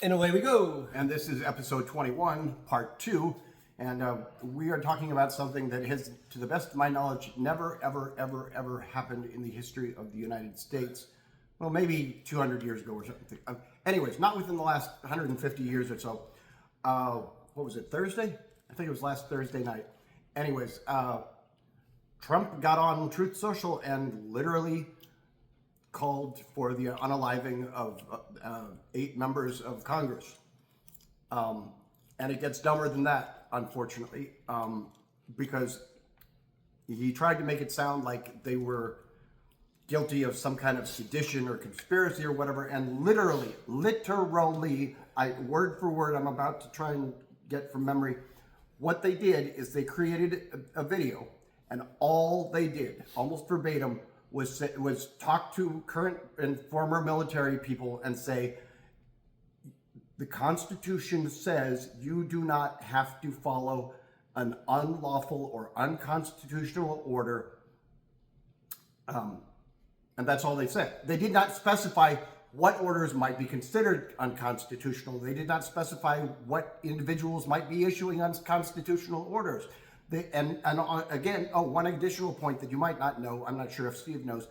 And away we go. And this is episode 21, part 2. And we are talking about something that has, to the best of my knowledge, never, ever happened in the history of the United States. Well, maybe 200 years ago or something. Anyways, not within the last 150 years or so. What was it, Thursday? I think it was last Thursday night. Anyways, Trump got on Truth Social and literally called for the unaliving of 8 members of Congress. And it gets dumber than that, unfortunately, because he tried to make it sound like they were guilty of some kind of sedition or conspiracy or whatever. And literally, word for word, I'm about to try and get from memory, what they did is they created a video, and all they did, almost verbatim, was talk to current and former military people and say, the Constitution says you do not have to follow an unlawful or unconstitutional order. And that's all they said. They did not specify what orders might be considered unconstitutional. They did not specify what individuals might be issuing unconstitutional orders. Again, one additional point that you might not know, I'm not sure if Steve knows,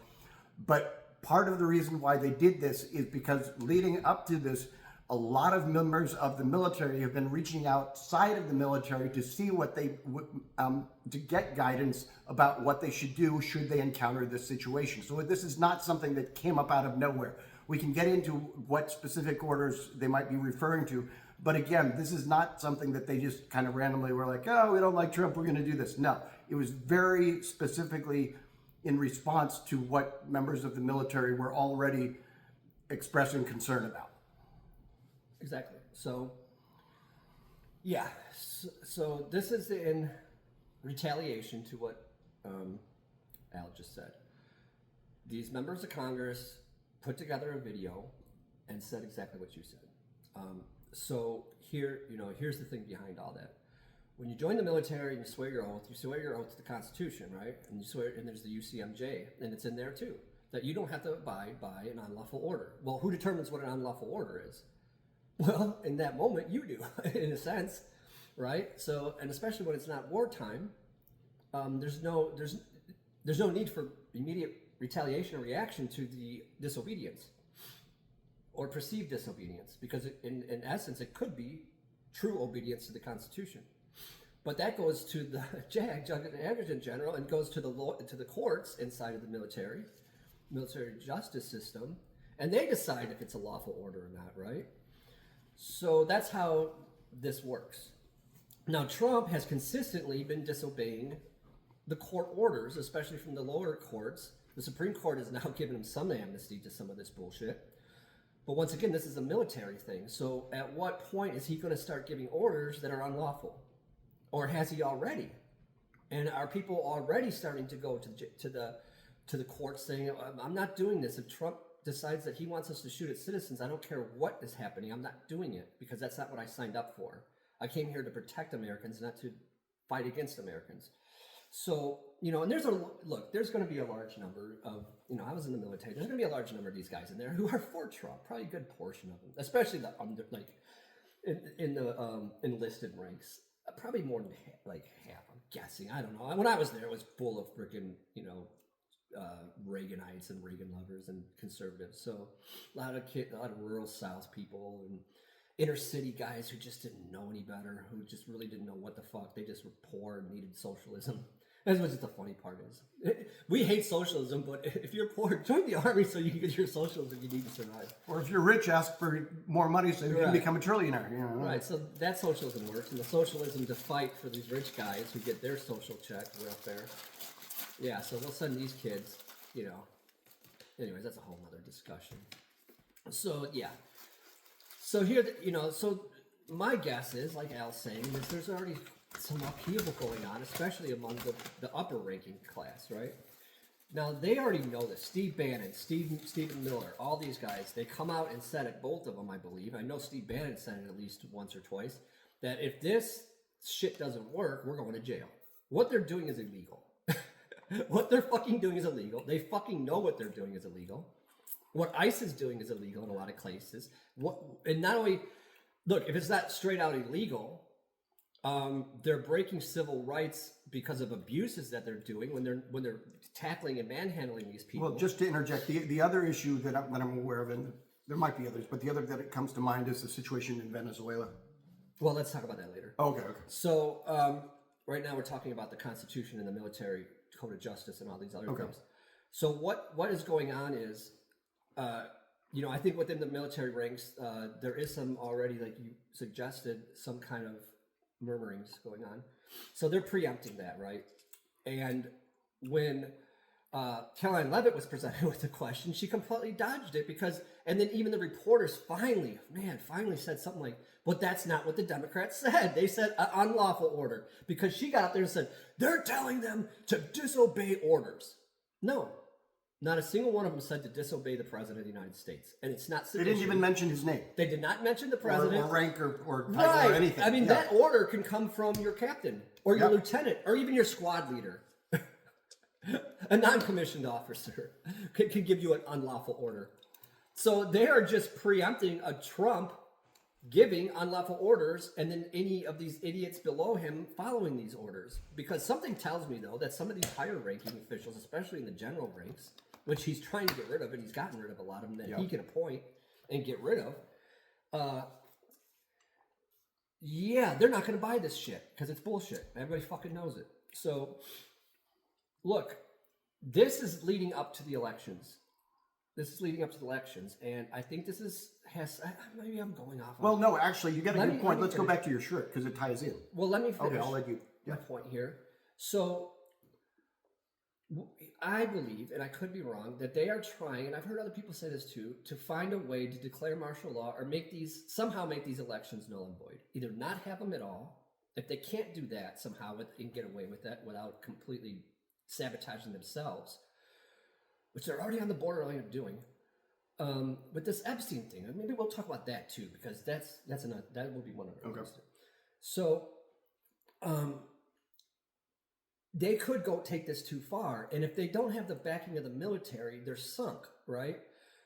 but part of the reason why they did this is because leading up to this, a lot of members of the military have been reaching outside of the military to see what they to get guidance about what they should do should they encounter this situation. So this is not something that came up out of nowhere. We can get into what specific orders they might be referring to, but again, this is not something that they just kind of randomly were like, oh, we don't like Trump, we're going to do this. No, it was very specifically in response to what members of the military were already expressing concern about. Exactly. So, yeah. So this is in retaliation to what Al just said. These members of Congress put together a video and said exactly what you said. So here's the thing behind all that. When you join the military and you swear your oath to the Constitution, right? And you swear, and there's the UCMJ, and it's in there too, that you don't have to abide by an unlawful order. Well, who determines what an unlawful order is? Well, in that moment, you do, in a sense, right? So, and especially when it's not wartime, there's no need for immediate retaliation or reaction to the disobedience or perceived disobedience, because in essence, it could be true obedience to the Constitution. But that goes to the JAG, Judge and Advocate General, and goes to the courts inside of the military justice system, and they decide if it's a lawful order or not, right? So that's how this works. Now, Trump has consistently been disobeying the court orders, especially from the lower courts. The Supreme Court has now given him some amnesty to some of this bullshit. But once again, this is a military thing. So at what point is he going to start giving orders that are unlawful? Or has he already? And are people already starting to go to the court saying, I'm not doing this? If Trump decides that he wants us to shoot at citizens, I don't care what is happening. I'm not doing it because that's not what I signed up for. I came here to protect Americans, not to fight against Americans. So, and there's going to be a large number of, I was in the military. There's going to be a large number of these guys in there who are for Trump, probably a good portion of them, especially the in the enlisted ranks. Probably more than half, I'm guessing. I don't know. When I was there, it was full of freaking, Reaganites and Reagan lovers and conservatives. So a lot of rural South people and inner city guys who just didn't know any better, who just really didn't know what the fuck. They just were poor and needed socialism. That's what the funny part is. We hate socialism, but if you're poor, join the army so you can get your socialism you need to survive. Or if you're rich, ask for more money so you can become a trillionaire. Right, so that socialism works, and the socialism to fight for these rich guys who get their social check welfare. Yeah, so they'll send these kids, Anyways, that's a whole other discussion. So, yeah. So here, so my guess is, like Al's saying, is there's already some upheaval going on, especially among the upper ranking class, right? Now, they already know this. Steve Bannon, Stephen Miller, all these guys, they come out and said it, both of them, I believe. I know Steve Bannon said it at least once or twice, that if this shit doesn't work, we're going to jail. What they're doing is illegal. What they're fucking doing is illegal. They fucking know what they're doing is illegal. What ICE is doing is illegal in a lot of cases. And not only look, if it's not straight out illegal, they're breaking civil rights because of abuses that they're doing when they're tackling and manhandling these people. Well, just to interject, the other issue that I'm aware of, and there might be others, but the other that it comes to mind is the situation in Venezuela. Well, let's talk about that later. Okay. So right now we're talking about the Constitution and the military code of justice and all these other things. So what is going on is, I think within the military ranks, there is some already, like you suggested, some kind of murmurings going on. So they're preempting that, right? And when Caroline Leavitt was presented with the question, she completely dodged it and then even the reporters finally said something like, but that's not what the Democrats said. They said an unlawful order, because she got up there and said, they're telling them to disobey orders. No, not a single one of them said to disobey the president of the United States. And it's not sedition. They didn't even mention his name. They did not mention the president. Or rank or title or anything. I mean, that order can come from your captain or your lieutenant or even your squad leader. A non-commissioned officer can give you an unlawful order. So they are just preempting a Trump giving unlawful orders and then any of these idiots below him following these orders. Because something tells me, though, that some of these higher ranking officials, especially in the general ranks, which he's trying to get rid of, and he's gotten rid of a lot of them that he can appoint and get rid of, they're not going to buy this shit because it's bullshit. Everybody fucking knows it. So, look, this is leading up to the elections. And I think this maybe I'm going off. Well, no, actually, you got a good point. Let's go back to your shirt because it ties in. Well, let me finish. Okay, I'll let you. My point here. So, I believe, and I could be wrong, that they are trying, and I've heard other people say this too, to find a way to declare martial law or somehow make these elections null and void. Either not have them at all. If they can't do that somehow and get away with that without completely sabotaging themselves, which they're already on the borderline of doing, with this Epstein thing, and maybe we'll talk about that too, because that will be one of our things. So, they could go take this too far, and if they don't have the backing of the military, they're sunk, right?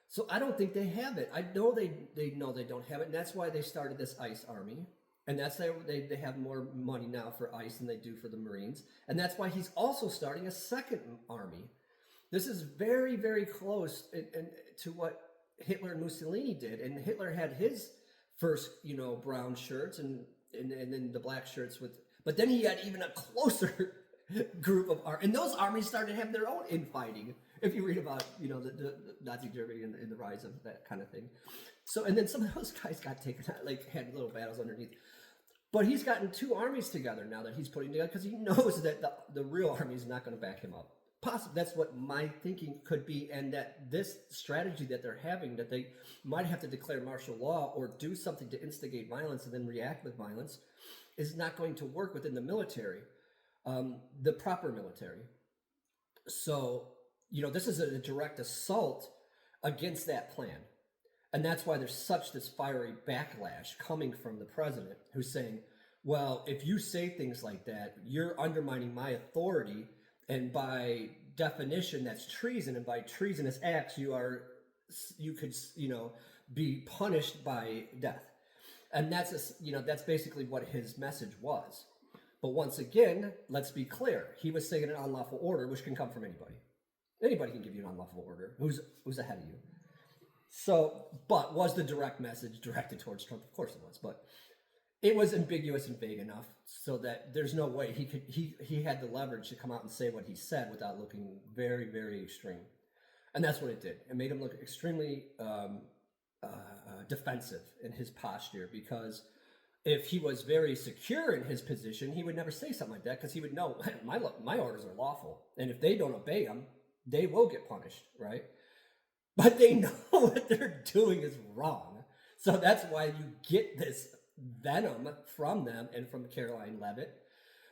So I don't think they have it. I know they know they don't have it, and that's why they started this ICE army. And that's why they have more money now for ICE than they do for the Marines. And that's why he's also starting a second army. This is very, very close to what Hitler and Mussolini did. And Hitler had his first, brown shirts and then the black shirts but then he had even a closer group of armies. And those armies started to have their own infighting. If you read about, the Nazi Germany and the rise of that kind of thing. So, and then some of those guys got taken out, had little battles underneath. But he's gotten two armies together now that he's putting together because he knows that the real army is not going to back him up. Possibly that's what my thinking could be, and that this strategy that they're having, that they might have to declare martial law or do something to instigate violence and then react with violence, is not going to work within the military, the proper military. So, this is a direct assault against that plan. And that's why there's this fiery backlash coming from the president, who's saying, well, if you say things like that, you're undermining my authority. And by definition, that's treason. And by treasonous acts, you could be punished by death. And that's basically what his message was. But once again, let's be clear. He was saying an unlawful order, which can come from anybody. Anybody can give you an unlawful order. Who's ahead of you? So, but was the direct message directed towards Trump? Of course it was, but it was ambiguous and vague enough so that there's no way he had the leverage to come out and say what he said without looking very, very extreme. And that's what it did. It made him look extremely defensive in his posture, because if he was very secure in his position, he would never say something like that, because he would know, my orders are lawful. And if they don't obey them, they will get punished, right? But they know what they're doing is wrong. So that's why you get this venom from them and from Caroline Leavitt,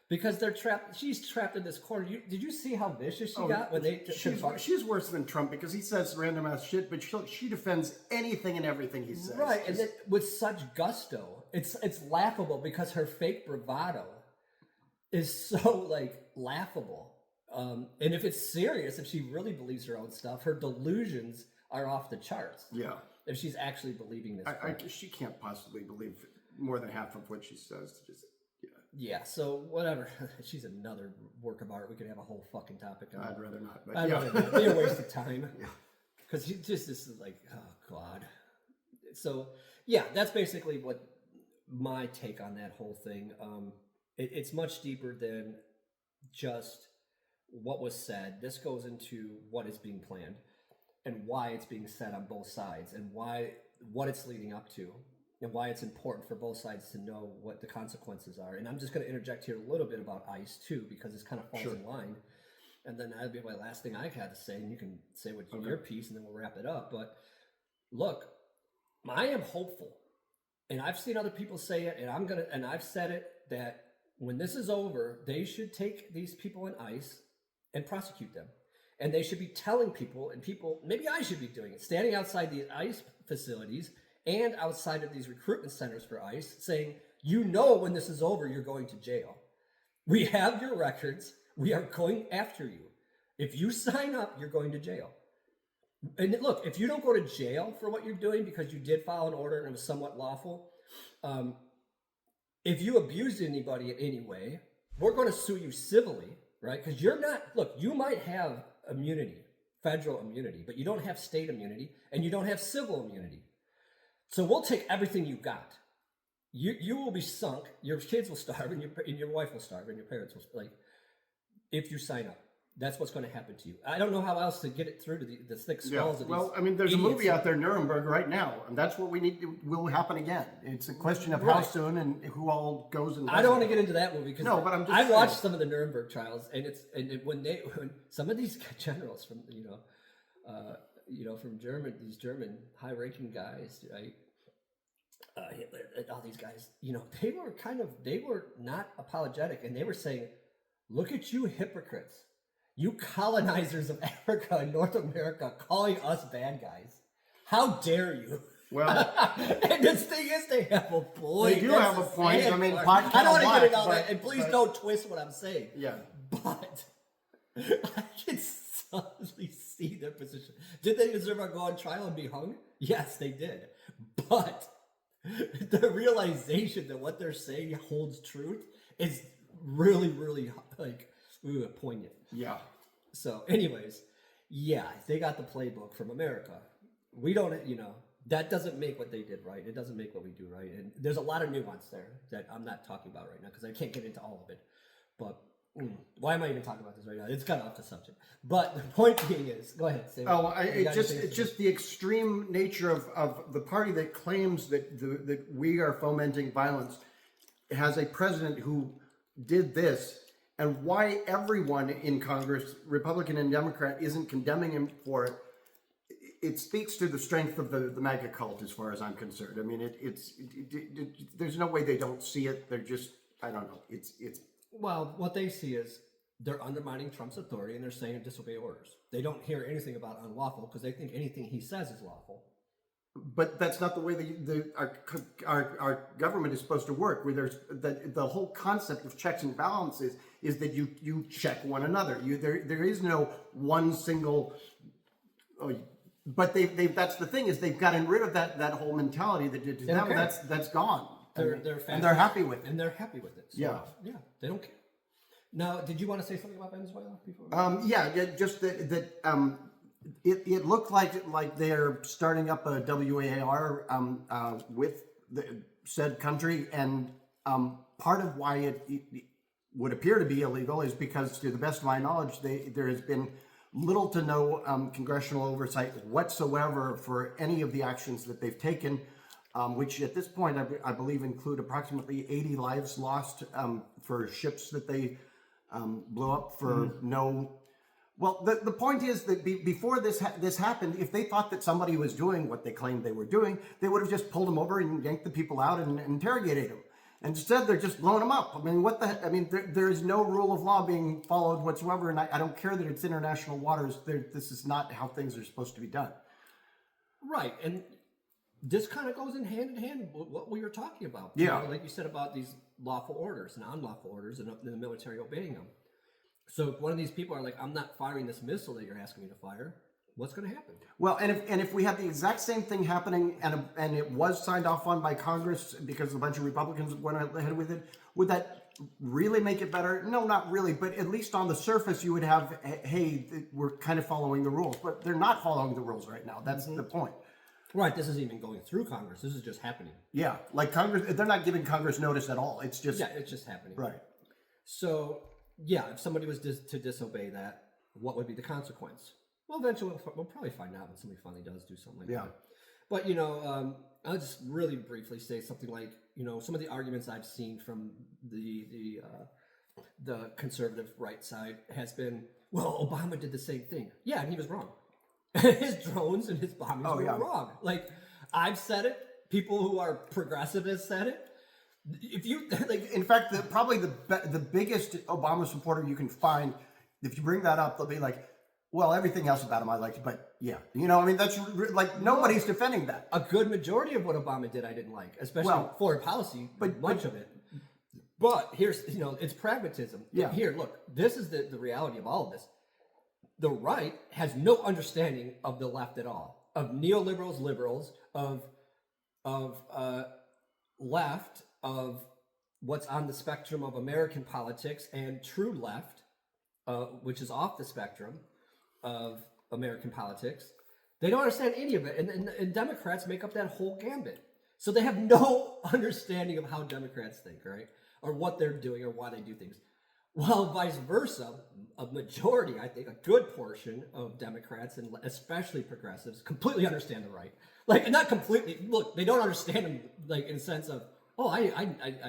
because they're trapped. She's trapped in this corner. Did you see how vicious she got when they? She's worse than Trump, because he says random ass shit, but she defends anything and everything he says. Right, and then with such gusto, it's laughable, because her fake bravado is so laughable. And if it's serious, if she really believes her own stuff, her delusions are off the charts. Yeah. if she's actually believing this. She can't possibly believe more than half of what she says. Just yeah. So whatever. She's another work of art. We could have a whole fucking topic on. I'd rather not. But I'd rather not. Be a waste of time. Yeah. Because this is like, oh God. So yeah, that's basically what my take on that whole thing. It's much deeper than just what was said. This goes into what is being planned and why it's being said on both sides, and what it's leading up to, and why it's important for both sides to know what the consequences are. And I'm just going to interject here a little bit about ICE too, because it's kind of falls in line. And then that'd be my last thing I had to say, and you can say what's your piece, and then we'll wrap it up. But look, I am hopeful, and I've seen other people say it, and I've said it, that when this is over, they should take these people in ICE and prosecute them. And they should be telling people, and people, maybe I should be doing it, standing outside the ICE facilities and outside of these recruitment centers for ICE, saying, you know, when this is over, you're going to jail. We have your records. We are going after you. If you sign up, you're going to jail. And look, if you don't go to jail for what you're doing because you did file an order and it was somewhat lawful, if you abused anybody in any way, we're going to sue you civilly, right? Because you're not, look, you might have immunity, federal immunity, but you don't have state immunity and you don't have civil immunity. So we'll take everything you got. You will be sunk, your kids will starve, and your wife will starve, and your parents will, like, if you sign up. That's what's going to happen to you. I don't know how else to get it through to the thick skulls of these. Well, I mean, there's a movie out there, Nuremberg, right now, and that's what we need will happen again. It's a question of how soon and who all goes and. I don't want to get into that movie because but I'm just I watched some of the Nuremberg trials, and when some of these generals from from these German high-ranking guys, right? All these guys, they were not apologetic, and they were saying, "Look at you hypocrites. You colonizers of Africa and North America calling us bad guys. How dare you?" Well, and this thing is, they have a point. They do have a point. I mean, I don't want to get into all that, and please don't twist what I'm saying. Yeah. But I can suddenly see their position. Did they deserve to go on trial and be hung? Yes, they did. But the realization that what they're saying holds truth is really, really poignant. Yeah. So anyways, they got the playbook from America. We don't, that doesn't make what they did right. It doesn't make what we do right. And there's a lot of nuance there that I'm not talking about right now because I can't get into all of it. But why am I even talking about this right now? It's kind of off the subject. But the point being is, go ahead. Say it's just the extreme nature of the party that claims that we are fomenting violence has a president who did this. And why everyone in Congress, Republican and Democrat, isn't condemning him for it, it speaks to the strength of the MAGA cult, as far as I'm concerned. I mean, there's no way they don't see it. They're just, I don't know. Well, what they see is they're undermining Trump's authority, and they're saying disobey orders. They don't hear anything about unlawful because they think anything he says is lawful. But that's not the way our government is supposed to work. Where there's the whole concept of checks and balances is that you check one another. There is no one single. But that's the thing is they've gotten rid of that whole mentality that that's gone. They're happy with it. And they're happy with it. So, yeah, they don't care. Now, did you want to say something about Venezuela before? Just that. It looked like they're starting up a WAR with the said country, and part of why it would appear to be illegal is because, to the best of my knowledge, there has been little to no congressional oversight whatsoever for any of the actions that they've taken, which at this point I believe include approximately 80 lives lost for ships that they blew up for no. Well, the point is that before this happened, if they thought that somebody was doing what they claimed they were doing, they would have just pulled them over and yanked the people out and interrogated them. Instead, they're just blowing them up. I mean, what the heck? I mean, there is no rule of law being followed whatsoever, and I don't care that it's international waters. This is not how things are supposed to be done. Right, and this kind of goes in hand with what we were talking about. Yeah. Like you said about these lawful orders and unlawful orders and the military obeying them. So if one of these people are like, I'm not firing this missile that you're asking me to fire, what's going to happen? Well, and if we had the exact same thing happening and it was signed off on by Congress because a bunch of Republicans went ahead with it, would that really make it better? No, not really. But at least on the surface, you would have, hey, we're kind of following the rules. But they're not following the rules right now. That's the point. Right. This isn't even going through Congress. This is just happening. Yeah, like Congress, they're not giving Congress notice at all. It's just it's just happening. Right. So yeah, if somebody was to disobey that, what would be the consequence? Well, eventually we'll probably find out when somebody finally does do something like that. But I'll just really briefly say something like, some of the arguments I've seen from the conservative right side has been, well, Obama did the same thing. Yeah, and he was wrong. His drones and his bombings were wrong. Like, I've said it. People who are progressive have said it. If you in fact, probably the biggest Obama supporter you can find, if you bring that up, they'll be like, well, everything else about him I liked, but yeah, that's like nobody's defending that. A good majority of what Obama did I didn't like, especially foreign policy, but much of it. But here's, it's pragmatism. Yeah. Here, look, this is the reality of all of this. The right has no understanding of the left at all, of neoliberals, liberals, of left, of what's on the spectrum of American politics, and true left, which is off the spectrum of American politics. They don't understand any of it, and Democrats make up that whole gambit. So they have no understanding of how Democrats think, right? Or what they're doing or why they do things. While vice versa, a majority, I think, a good portion of Democrats, and especially progressives, completely understand the right. Like, and not completely, look, they don't understand them, like, in the sense of, oh, I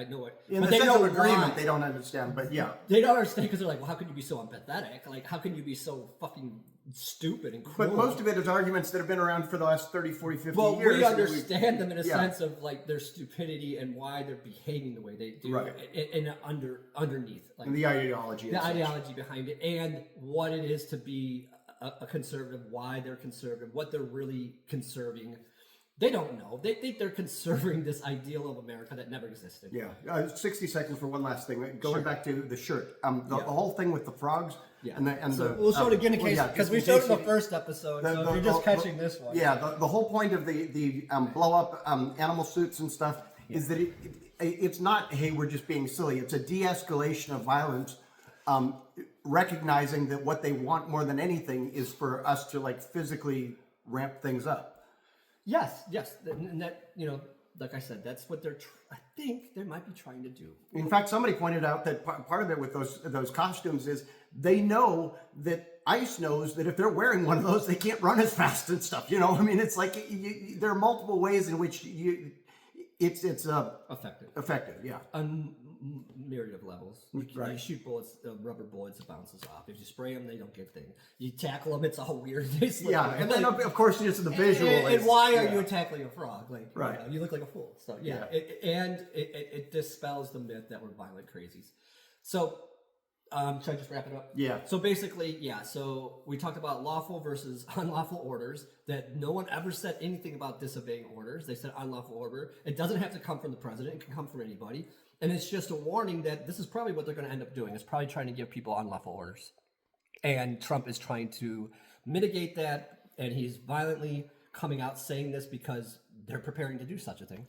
know it. In but the they sense of know agreement, why. they don't understand, but yeah. They don't understand because they're like, well, how can you be so empathetic? Like, how can you be so fucking stupid and cruel? But most of it is arguments that have been around for the last 30, 40, 50 well, years. We understand them in a sense of, like, their stupidity and why they're behaving the way they do. Right. And underneath. Like, and the ideology. The ideology behind it, and what it is to be a conservative, why they're conservative, what they're really conserving. They don't know. They think they're conserving this ideal of America that never existed. Yeah. 60 seconds for one last thing. Going back to the shirt. The whole thing with the frogs. Yeah. And we'll show it again in case, because we showed it in the first episode, so if you're just catching this one. Yeah, the whole point of the blow-up animal suits and stuff is that it's not, hey, we're just being silly. It's a de-escalation of violence, recognizing that what they want more than anything is for us to, like, physically ramp things up. Yes, and that, like I said, that's what I think they might be trying to do. In fact, somebody pointed out that part of it with those costumes is they know that ICE knows that if they're wearing one of those, they can't run as fast and stuff. I mean, it's like there are multiple ways in which it's effective. Yeah. On myriad of levels. You Right. shoot bullets, rubber bullets, it bounces off. If you spray them, they don't get things. You tackle them, it's all weird. They slip Yeah, away. and then of course it's the visual. And why are you tackling a frog? Like, Right. You look like a fool. So yeah. It dispels the myth that we're violent crazies. So should I just wrap it up? Yeah. So basically, so we talked about lawful versus unlawful orders, that no one ever said anything about disobeying orders. They said unlawful order. It doesn't have to come from the president. It can come from anybody. And it's just a warning that this is probably what they're going to end up doing. It's probably trying to give people unlawful orders. And Trump is trying to mitigate that, and he's violently coming out saying this because they're preparing to do such a thing.